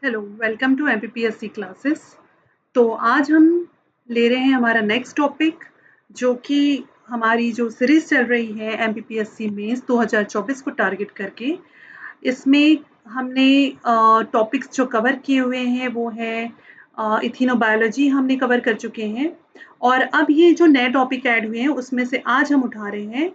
Hello, welcome to MPPSC classes. तो आज हम ले रहे हैं हमारा नेक्स्ट टॉपिक, जो कि हमारी जो सीरीज चल रही है एमपीपीएससी मेंस 2024 को टारगेट करके। इसमें हमने टॉपिक्स जो कवर किए हुए हैं वो है इथिनोबायोलॉजी हमने कवर कर चुके हैं। और अब ये जो नए टॉपिक ऐड हुए हैं उसमें से आज हम उठा रहे हैं,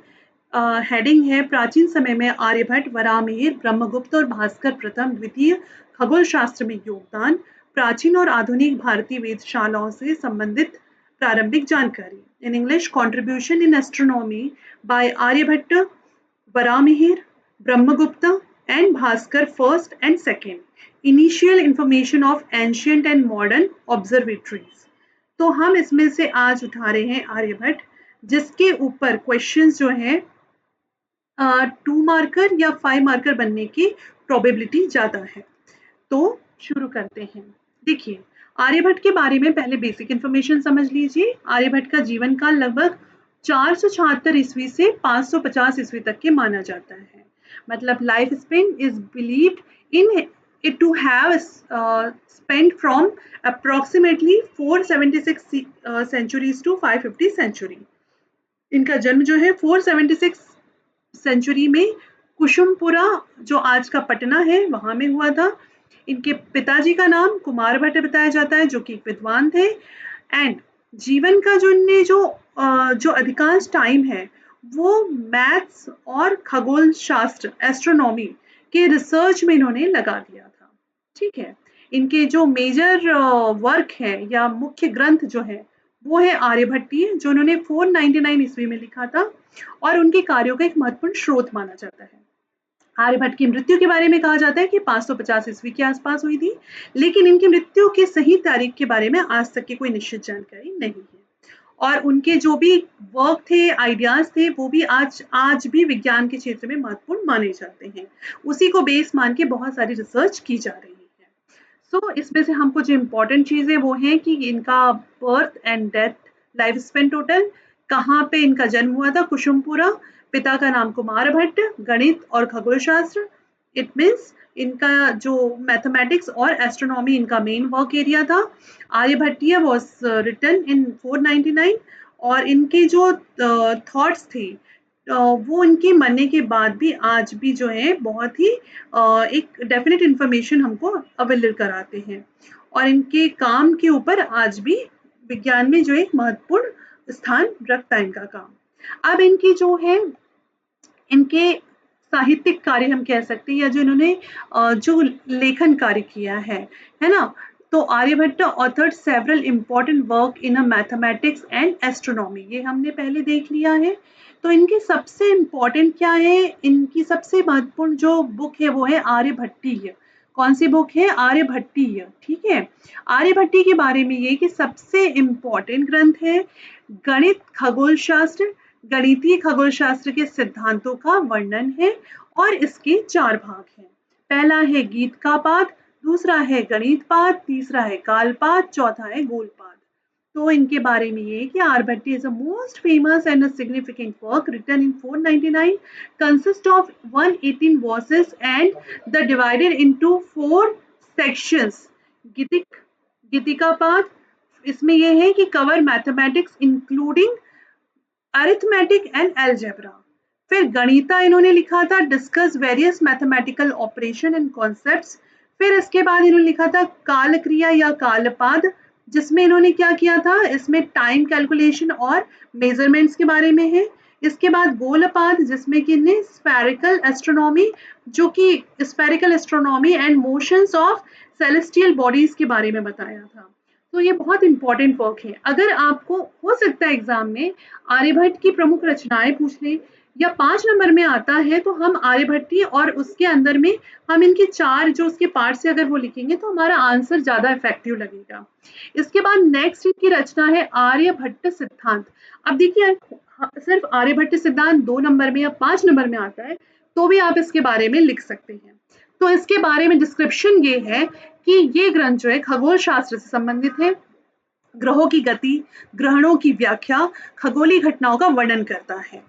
हेडिंग है प्राचीन समय में आर्यभट्ट, वराहमिहिर, ब्रह्मगुप्त और भास्कर प्रथम द्वितीय खगोल शास्त्र में योगदान, प्राचीन और आधुनिक भारतीय वेधशालाओं से संबंधित प्रारंभिक जानकारी। In English, contribution in astronomy by Aryabhatta, Varamihir, Brahmagupta and Bhaskar first and second. Initial information of ancient and modern observatories. तो हम इसमें से आज उठा रहे हैं आर्यभट्ट, जिसके ऊपर क्वेश्चंस जो हैं 2 मार्कर या 5 मार्कर बनने की प्रोबेबिलिटी ज़्यादा है। तो शुरू करते हैं। देखिए, आर्यभट्ट के बारे में पहले बेसिक इंफॉर्मेशन समझ लीजिए। आर्यभट्ट का जीवन काल लगभग 476 ईस्वी से 550 ईस्वी तक के माना जाता है। मतलब life span is believed in it to have spent from approximately 476 centuries to 550 century. इनका जन्म जो है 476 सेंचुरी में कुसुमपुरा, जो आज का पटना है, वहां में हुआ था। इनके पिताजी का नाम कुमार भट्ट बताया जाता है, जो कि एक विद्वान थे। एंड जीवन का जो इनने जो अधिकांश टाइम है वो मैथ्स और खगोल शास्त्र, एस्ट्रोनॉमी के रिसर्च में इन्होंने लगा दिया था। ठीक है। इनके जो मेजर वर्क है या मुख्य ग्रंथ जो है वो है आर्यभट्टीय, जो उन्होंने 499 ईस्वी में लिखा था और उनके कार्यों का एक महत्वपूर्ण स्रोत माना जाता है। आर्यभट्ट की मृत्यु के बारे में कहा जाता है कि 550 ईस्वी के आसपास हुई थी, लेकिन इनकी मृत्यु की सही तारीख के बारे में आज तक की कोई निश्चित जानकारी नहीं है। और उनके जो भी वर्क थे, आइडियाज थे, वो भी आज आज भी विज्ञान के क्षेत्र में महत्वपूर्ण माने जाते हैं। उसी को बेस मान के बहुत सारी रिसर्च की जा रही है। सो इसमें से हमको जो इम्पोर्टेंट चीज़ें वो हैं कि इनका birth and death, life span total, कहाँ पे इनका जन्म हुआ था, कुसुमपुरा, पिता का नाम कुमार भट्ट, गणित और खगोल शास्त्र। इट मीन्स इनका जो मैथमेटिक्स और एस्ट्रोनॉमी इनका मेन वर्क एरिया था। Aryabhatiya was written in 499। और इनके जो थॉट्स थे वो इनके मरने के बाद भी आज भी जो है बहुत ही एक डेफिनेट इंफॉर्मेशन हमको अवेलेबल कराते हैं। और इनके काम के ऊपर आज भी विज्ञान में जो एक महत्वपूर्ण स्थान रखता है इनका काम। अब इनकी जो है, इनके साहित्यिक कार्य हम कह सकते हैं, या जो इन्होंने जो लेखन कार्य किया है ना। तो Aryabhatta authored several important work in a mathematics and astronomy, ये हमने पहले देख लिया है। तो इनके सबसे इम्पोर्टेंट क्या है, इनकी सबसे महत्वपूर्ण जो बुक है वो है आर्यभट्टीय। कौन सी बुक है? आर्यभट्टीय। ठीक है। आर्यभट्टी के बारे में ये कि सबसे इम्पोर्टेंट ग्रंथ है गणित खगोल शास्त्र, गणितीय खगोल शास्त्र के सिद्धांतों का वर्णन है। और इसके 4 भाग हैं। पहला है गीत का पाद, दूसरा है गणित पाद, तीसरा है कालपाद, चौथा है गोलपाद। तो इनके बारे में ये कि Aryabhatiya is a most famous and a significant work written in 499, consist of 118 verses and the divided into 4 sections. गीतिक गीतिका पाद, इसमें यह है कि cover mathematics including arithmetic and algebra. फिर गणिता इन्होंने लिखा था, discuss various mathematical operation and concepts. फिर इसके बाद इन्होंने लिखा था काल क्रिया या कालपाद, जिसमें इन्होंने क्या किया था, इसमें टाइम कैलकुलेशन और मेजरमेंट्स के बारे में है। इसके बाद गोलपाद, जिसमें कि इन्हें स्फेरिकल एस्ट्रोनॉमी, जो कि spherical astronomy and motions of celestial bodies के बारे में बताया था। तो ये बहुत इंपॉर्टेंट वर्क है। अगर आपको हो सकता है एग्जाम में आर्यभट्ट की प्रमुख रचनाएं पूछ लें या 5 नंबर में आता है, तो हम आर्यभट्टी और उसके अंदर में हम इनके 4 जो उसके पार्ट से अगर वो लिखेंगे तो हमारा आंसर ज्यादा इफेक्टिव लगेगा। इसके बाद नेक्स्ट इनकी रचना है आर्यभट्ट सिद्धांत। अब देखिए, सिर्फ आर्यभट्ट सिद्धांत 2 नंबर में या 5 नंबर में आता है तो भी आप इसके बारे में लिख सकते हैं। तो इसके बारे में डिस्क्रिप्शन ये है कि ये ग्रंथ जो है खगोल शास्त्र से संबंधित है। ग्रहों की गति, ग्रहणों की व्याख्या, खगोलीय घटनाओं का वर्णन करता है।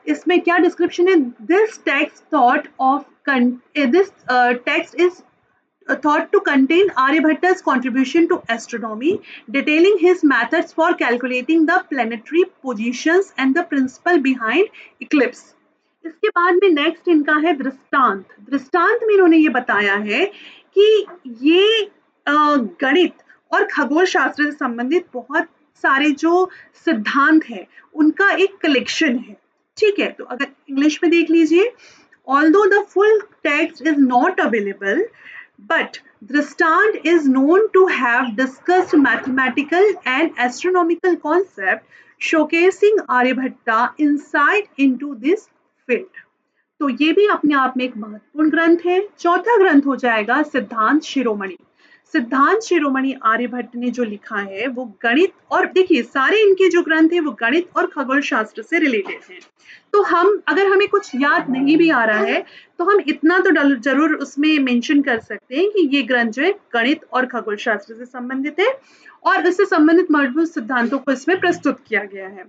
इसमें क्या डिस्क्रिप्शन है? This text thought of this text is thought to contain Aryabhatta's contribution to astronomy, detailing his methods for calculating the planetary positions and the principle behind eclipse. इसके बाद में नेक्स्ट इनका है दृष्टांत। दृष्टांत में इन्होंने ये बताया है कि ये गणित और खगोल शास्त्र से संबंधित बहुत सारे जो सिद्धांत है उनका एक कलेक्शन है। ठीक है, तो अगर इंग्लिश में देख लीजिए, although the full text is not available, but Dristant is known to have discussed mathematical and astronomical concepts, showcasing Aryabhatta insight into this field. तो ये भी अपने आप में एक महत्वपूर्ण ग्रंथ है। चौथा ग्रंथ हो जाएगा सिद्धांत शिरोमणि। सिद्धांत शिरोमणि आर्यभट्ट ने जो लिखा है वो गणित, और देखिए सारे इनके जो ग्रंथ है वो गणित और खगोल शास्त्र से रिलेटेड हैं। तो हम अगर हमें कुछ याद नहीं भी आ रहा है तो हम इतना तो जरूर उसमें मेंशन कर सकते हैं कि ये ग्रंथ जो है गणित और खगोल शास्त्र से संबंधित है और इससे संबंधित मजबूत सिद्धांतों को इसमें प्रस्तुत किया गया है।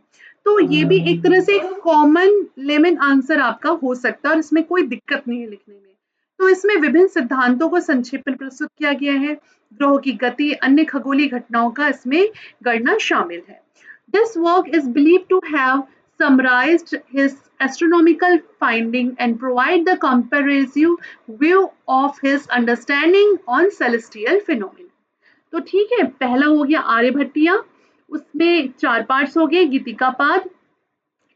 तो ये भी एक तरह से कॉमन लेमन आंसर आपका हो सकता है और इसमें कोई दिक्कत नहीं है लिखने में। तो इसमें विभिन्न सिद्धांतों को संक्षेप में प्रस्तुत किया गया है। ग्रहों की गति, अन्य खगोलीय घटनाओं का इसमें गणना शामिल है। This work is believed to have summarized his astronomical finding and provide the comparative view of his understanding on celestial phenomena. तो ठीक है, पहला हो गया आर्यभट्टिया, उसमें 4 पार्ट्स हो गए, गीतिकापाद,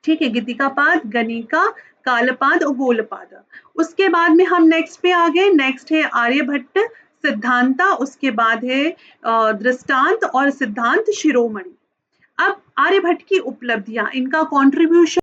ठीक है, गीतिकापाद, गणिका, कालपाद और गोलपाद। उसके बाद में हम नेक्स्ट पे आ गए, नेक्स्ट है आर्यभट्ट सिद्धांता, उसके बाद है दृष्टांत और सिद्धांत शिरोमणि। अब आर्यभट्ट की उपलब्धियां, इनका कॉन्ट्रीब्यूशन